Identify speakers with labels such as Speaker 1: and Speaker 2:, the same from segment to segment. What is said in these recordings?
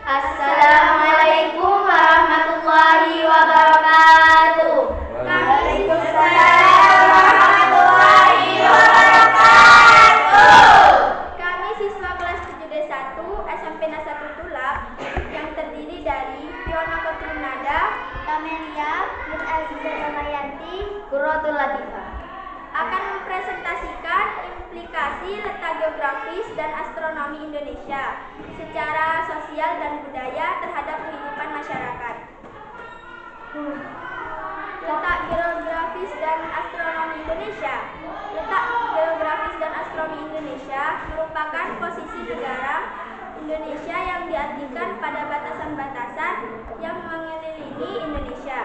Speaker 1: Assalamualaikum warahmatullahi wabarakatuh. Waalaikumsalam warahmatullahi wabarakatuh. Kami siswa kelas 7D1 SMP Nasrul Tulab yang terdiri dari Fiona Kotrinada, Kamelia, Nur Aziza Namayanti, Qurratul Latifah akan mempresentasikan implikasi letak geografis dan astronomi Indonesia secara sosial dan budaya terhadap kehidupan masyarakat. Letak geografis dan astronomi Indonesia. Letak geografis dan astronomi Indonesia merupakan posisi negara Indonesia yang diartikan pada batasan-batasan yang mengelilingi Indonesia.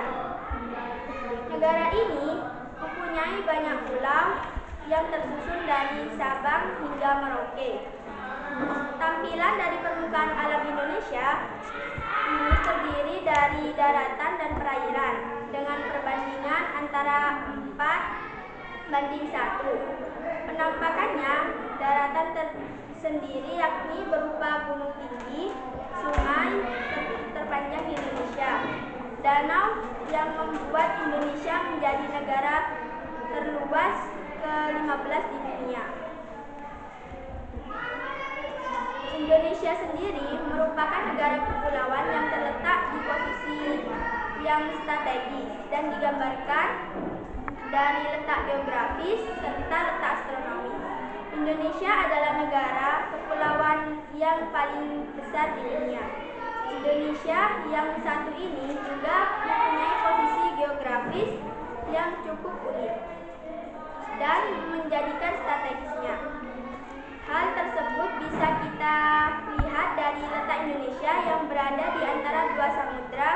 Speaker 1: Negara ini mempunyai banyak pulau yang tersusun dari Sabang hingga Merauke. Tampilan dari permukaan alam Indonesia ini terdiri dari daratan dan perairan dengan perbandingan antara 4:1. Penampakannya, daratan tersendiri yakni berupa gunung tinggi, sungai terpanjang di Indonesia, danau yang membuat Indonesia menjadi negara terluas ke-15 di dunia. Indonesia sendiri merupakan negara kepulauan yang terletak di posisi yang strategis dan digambarkan dari letak geografis serta letak astronomi. Indonesia adalah negara kepulauan yang paling besar di dunia. Indonesia yang satu ini juga mempunyai posisi geografis yang cukup unik dan menjadikan strategisnya. Hal tersebut bisa kita lihat dari letak Indonesia yang berada di antara dua samudra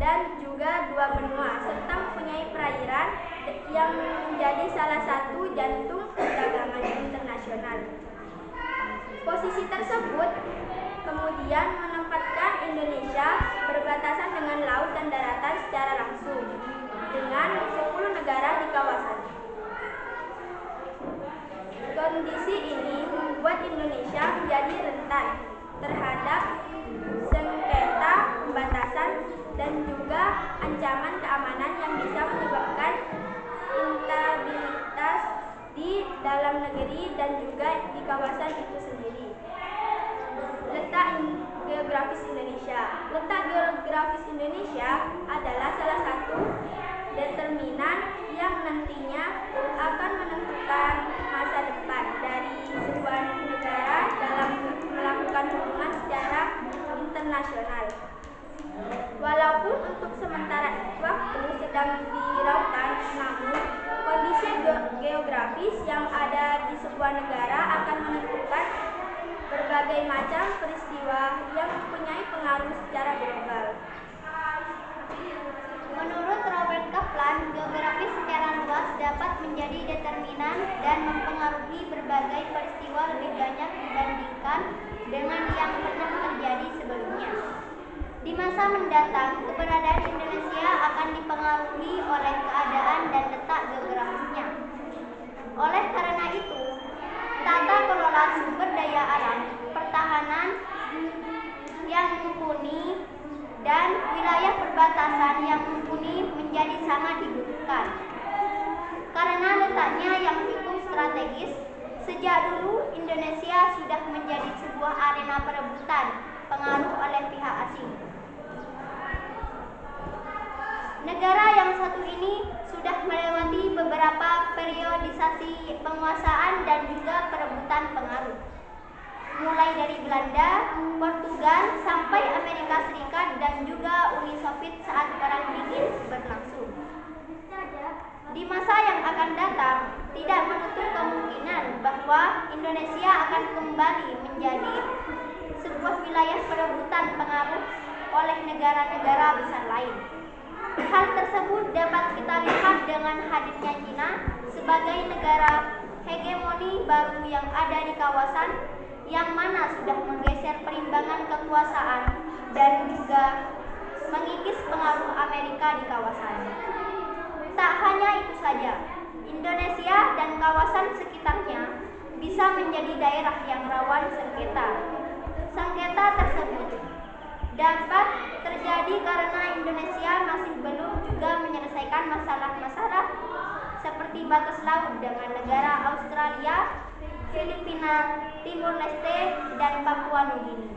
Speaker 1: dan juga dua benua, serta mempunyai perairan yang menjadi salah satu jantung perdagangan internasional. Posisi tersebut kemudian menempatkan Indonesia berbatasan dengan laut dan daratan secara langsung dengan 10 negara di kawasan. Kondisi ini membuat Indonesia menjadi rentan terhadap sengketa pembatasan dan juga ancaman keamanan yang bisa menyebabkan instabilitas di dalam negeri dan juga di kawasan itu sendiri. Letak geografis Indonesia. Letak geografis Indonesia adalah salah satu determinan yang nantinya akan menentukan masa depan dari sebuah negara dalam melakukan hubungan secara internasional. Walaupun untuk sementara waktu sedang dirautan, namun kondisi geografis yang ada di sebuah negara akan menentukan berbagai macam peristiwa yang mempunyai pengaruh secara global. Menurut Robert Kaplan, geografis secara luas dapat menjadi determinan dan mempengaruhi berbagai peristiwa lebih banyak dibandingkan dengan yang pernah terjadi sebelumnya. Di masa mendatang, keberadaan Indonesia akan dipengaruhi oleh keadaan dan letak geografisnya. Oleh karena itu, tata kelola sumber daya alam, pertahanan yang mumpuni, dan wilayah perbatasan yang mumpuni menjadi sangat dibutuhkan. Karena letaknya yang cukup strategis, sejak dulu Indonesia sudah menjadi sebuah arena perebutan pengaruh oleh pihak asing. Negara yang satu ini sudah melewati beberapa periodisasi penguasaan dan juga perebutan pengaruh, mulai dari Belanda, Portugal, sampai Amerika Serikat dan juga Uni Soviet saat Perang Dingin berlangsung. Di masa yang akan datang, tidak menutup kemungkinan bahwa Indonesia akan kembali menjadi sebuah wilayah perebutan pengaruh oleh negara-negara besar lain. Hal tersebut dapat kita lihat dengan hadirnya Cina sebagai negara hegemoni baru yang ada di kawasan, yang mana sudah menggeser perimbangan kekuasaan dan juga mengikis pengaruh Amerika di kawasan. Tak hanya itu saja, Indonesia dan kawasan sekitarnya bisa menjadi daerah yang rawan sengketa. Sengketa tersebut menyelesaikan masalah-masalah seperti batas laut dengan negara Australia, Filipina, Timur Leste, dan Papua Nugini.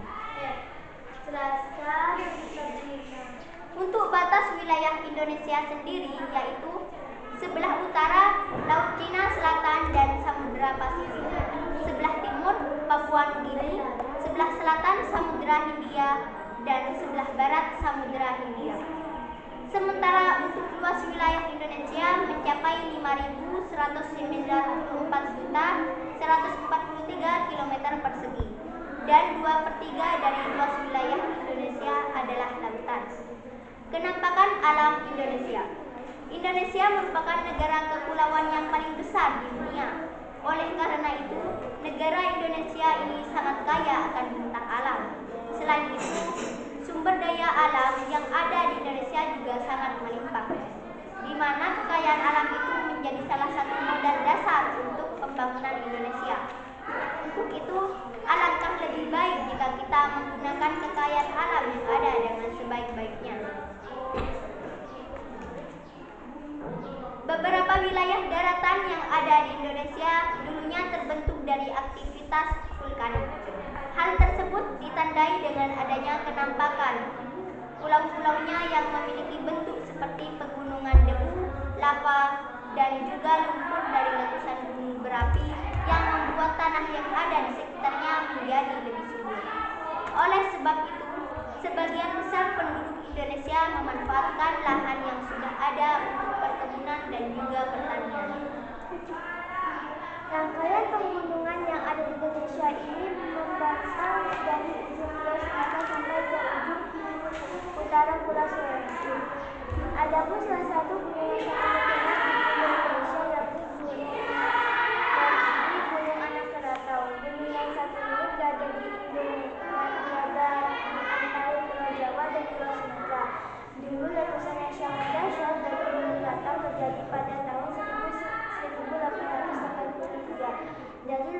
Speaker 1: Untuk batas wilayah Indonesia sendiri yaitu sebelah utara Laut Cina Selatan dan Samudra Pasifik, sebelah timur Papua Nugini, sebelah selatan Samudra Hindia, dan sebelah barat Samudra Hindia. Sementara untuk luas wilayah Indonesia mencapai 5.194.143 km persegi dan 2/3 dari luas wilayah Indonesia adalah lautan. Kenampakan alam Indonesia. Indonesia merupakan negara kepulauan yang paling besar di dunia. Oleh karena itu, negara Indonesia ini sangat kaya akan bentang alam. Selain itu, sumber daya alam yang ada di Indonesia juga sangat melimpah, di mana kekayaan alam itu menjadi salah satu modal dasar untuk pembangunan Indonesia. Untuk itu, alangkah lebih baik jika kita menggunakan kekayaan alam yang ada dengan sebaik-baiknya. Beberapa wilayah daratan yang ada di Indonesia dulunya terbentuk dari aktivitas vulkanik. Hal tersebut ditandai dengan adanya kenampakan pulau-pulaunya yang memiliki bentuk seperti pegunungan debu, lava, dan juga lumpur dari letusan gunung berapi yang membuat tanah yang ada di sekitarnya menjadi lebih subur. Oleh sebab itu, sebagian besar penduduk Indonesia memanfaatkan lahan yang sudah ada untuk perkebunan dan juga pertanian. Rangkaian pegunungan yang ada di Indonesia ini membentang dari ujung Pulau Sumatera sampai ke ujung utara Pulau Sulawesi. Adapun salah satu gunung yang sangat terkenal di Indonesia yakni Gunung Anak Krakatau. Gunung yang satu ini berada di antara Pulau Jawa dan Pulau Sumatera. Dulu letusan yang sangat dahsyat dari Gunung Krakatau terjadi pada tahun 1883. Dari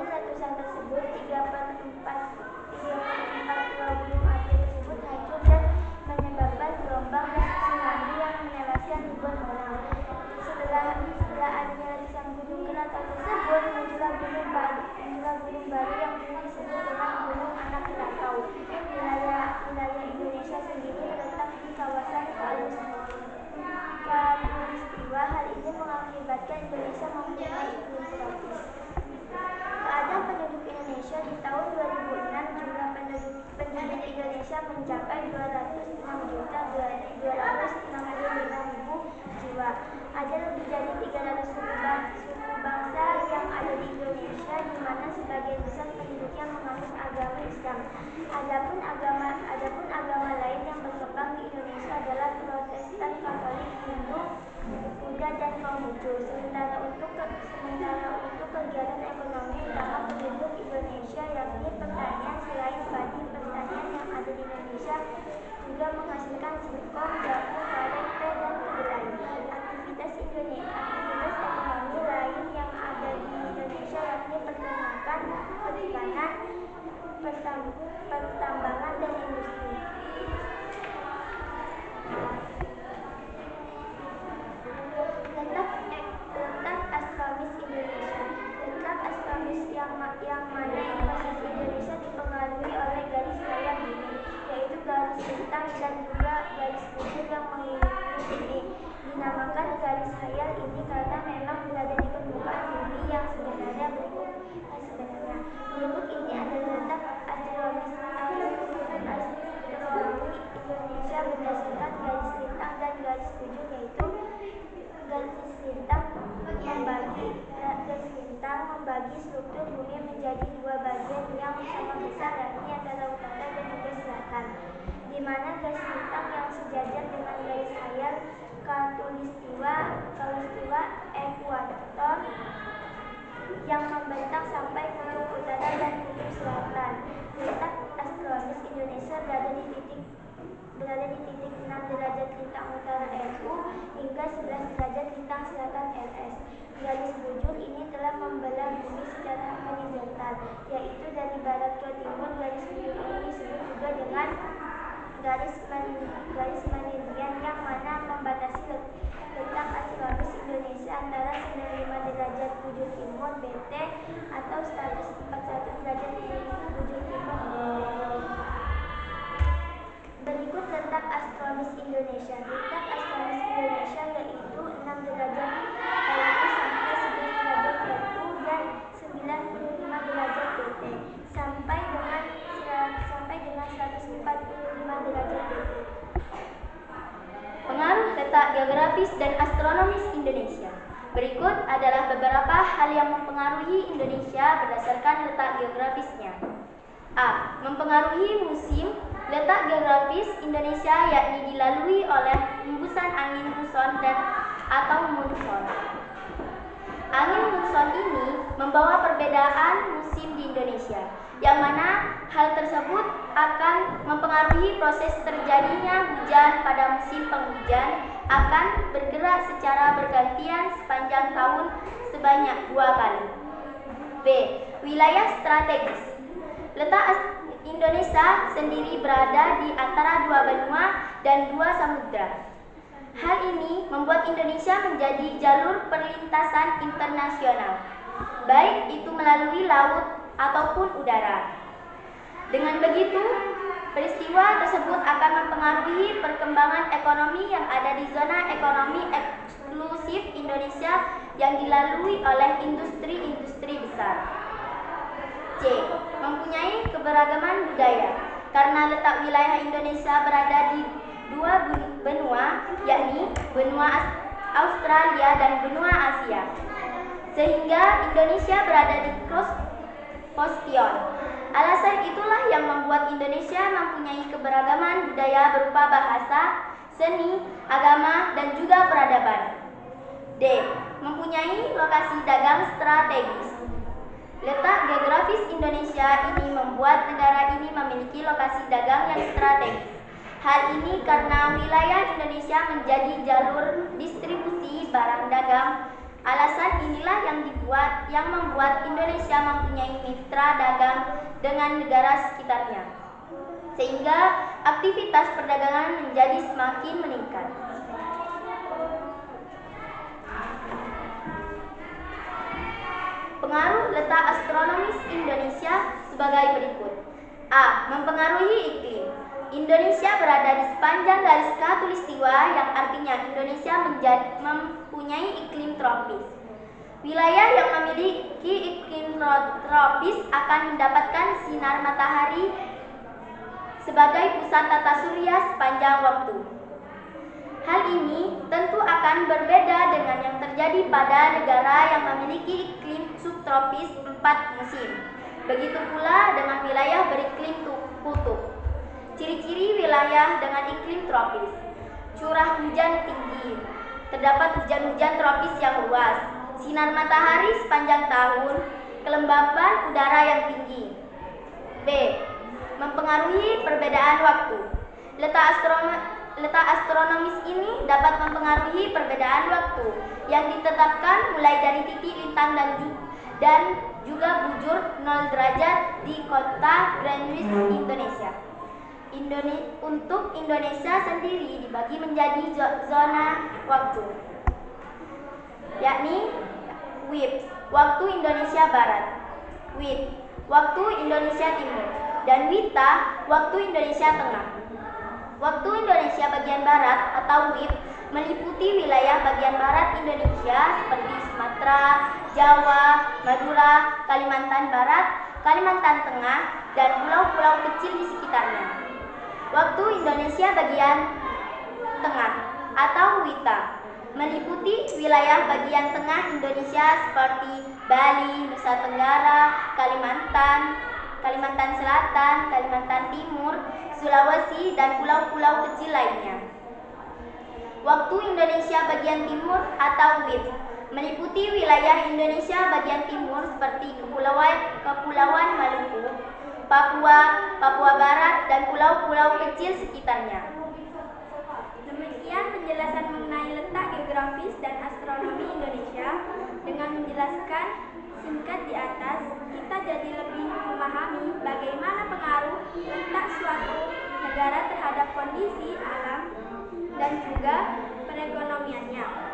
Speaker 1: letusan tersebut 3/4 pulau gunung api tersebut hancur dan menyebabkan gelombang dan tsunami yang menewaskan ribuan orang. Setelah adanya letusan Gunung Krakatau tersebut, muncullah gunung baru yang disebut dengan Gunung Anak Krakatau. Wilayah Indonesia sendiri terletak di kawasan Khatulistiwa. Hal ini mengakibatkan Indonesia mempunyai iklim tropis. Keadaan penduduk Indonesia di tahun 2006, jumlah penduduk Indonesia mencapai 206.265.000 jiwa. Ada lebih dari 300 suku bangsa yang ada di Indonesia, di mana sebagian besar penduduknya menganut agama Islam. Adapun agama lain yang berkembang di Indonesia adalah Protestan, Katolik, Hindu, Buddha, dan Konghucu. Sementara untuk kegiatan ekonomi utama penduduk Indonesia yakni pertanian. Selain padi, pertanian yang ada di Indonesia juga menghasilkan singkong, jamu, karet, teh, dan kedelai. Aktivitas ekonomi lain yang ada di Indonesia yakni peternakan, perikanan, pertambangan, dan industri. Letak astronomis Indonesia. Letak astronomis yang mana posisi Indonesia dipengaruhi oleh garis hayal bumi, yaitu garis bintang dan juga garis bujur yang mengelilingi bumi. Dinamakan garis hayal ini karena memang berada di permukaan bumi yang sebenarnya. Berikut ini adalah letak astronomi Indonesia berdasarkan garis lintang dan garis bujur, yaitu garis lintang membagi struktur bumi menjadi dua bagian yang sama besar, yakni antara utara dan juga selatan, di mana garis lintang yang sejajar dengan garis hayal Khatulistiwa ekuator yang membentang sampai kutub utara dan kutub selatan. Letak astronomis Indonesia berada di titik 6 derajat lintang utara RU hingga 11 derajat lintang selatan RS. Garis bujur ini telah membelah bumi secara horizontal, yaitu dari barat ke timur. Garis bujur ini disebut juga dengan garis meridian yang mana membatasi antara 95 derajat bujur timur (BT) atau 141 derajat bujur timur. Berikut letak astronomis Indonesia. Letak astronomis Indonesia yaitu 6 derajat LU sampai 11 derajat LU dan 95 derajat BT sampai dengan 145 derajat BT. Pengaruh letak geografis dan astronomis Indonesia. Berikut adalah beberapa hal yang mempengaruhi Indonesia berdasarkan letak geografisnya. A. Mempengaruhi musim. Letak geografis Indonesia yakni dilalui oleh hembusan angin muson atau monsun. Angin muson ini membawa perbedaan musim di Indonesia, yang mana hal tersebut akan mempengaruhi proses terjadinya hujan pada musim penghujan akan bergerak secara bergantian sepanjang tahun sebanyak 2 kali. B. Wilayah strategis. Letak Indonesia sendiri berada di antara 2 benua dan 2 samudra. Hal ini membuat Indonesia menjadi jalur perlintasan internasional, baik itu melalui laut ataupun udara. Dengan begitu, peristiwa tersebut akan mempengaruhi perkembangan ekonomi yang ada di zona ekonomi eksklusif Indonesia yang dilalui oleh industri-industri besar. C. Mempunyai keberagaman budaya. Karena letak wilayah Indonesia berada di 2 benua, yakni benua Australia dan benua Asia, sehingga Indonesia berada di cross-postion. Alasan itulah yang membuat Indonesia mempunyai keberagaman budaya berupa bahasa, seni, agama, dan juga peradaban. D. Mempunyai lokasi dagang strategis. Letak geografis Indonesia ini membuat negara ini memiliki lokasi dagang yang strategis. Hal ini karena wilayah Indonesia menjadi jalur distribusi barang dagang. Alasan inilah yang membuat Indonesia mempunyai mitra dagang dengan negara sekitarnya, sehingga aktivitas perdagangan menjadi semakin meningkat. Pengaruh letak astronomis Indonesia sebagai berikut. A. Mempengaruhi iklim. Indonesia berada di sepanjang garis khatulistiwa yang artinya Indonesia mempunyai iklim tropis. Wilayah yang memiliki iklim tropis akan mendapatkan sinar matahari sebagai pusat tata surya sepanjang waktu. Hal ini tentu akan berbeda dengan yang terjadi pada negara yang memiliki iklim subtropis 4 musim. Begitu pula dengan wilayah beriklim kutub. Ciri-ciri wilayah dengan iklim tropis: curah hujan tinggi, terdapat hujan-hujan tropis yang luas, sinar matahari sepanjang tahun, kelembaban udara yang tinggi. B. Mempengaruhi perbedaan waktu. Letak astronomis ini dapat mempengaruhi perbedaan waktu yang ditetapkan mulai dari titik lintang dan juga bujur 0 derajat di kota Greenwich, Indonesia. Untuk Indonesia sendiri dibagi menjadi zona waktu, yakni WIB, waktu Indonesia Barat, WIT, waktu Indonesia Timur, dan WITA, waktu Indonesia Tengah. Waktu Indonesia bagian Barat atau WIB meliputi wilayah bagian barat Indonesia seperti Sumatera, Jawa, Madura, Kalimantan Barat, Kalimantan Tengah, dan pulau-pulau kecil di sekitarnya. Waktu Indonesia bagian Tengah atau WITA meliputi wilayah bagian tengah Indonesia seperti Bali, Nusa Tenggara, Kalimantan Selatan, Kalimantan Timur, Sulawesi, dan pulau-pulau kecil lainnya. Waktu Indonesia bagian timur atau WIT meliputi wilayah Indonesia bagian timur seperti Kepulauan Maluku, Papua Barat, dan pulau-pulau kecil sekitarnya. Demikian penjelasan mengenai letak geografis dan astronomi Indonesia. Dengan menjelaskan singkat di atas, kita jadi lebih memahami bagaimana pengaruh letak suatu negara terhadap kondisi alam dan juga perekonomiannya.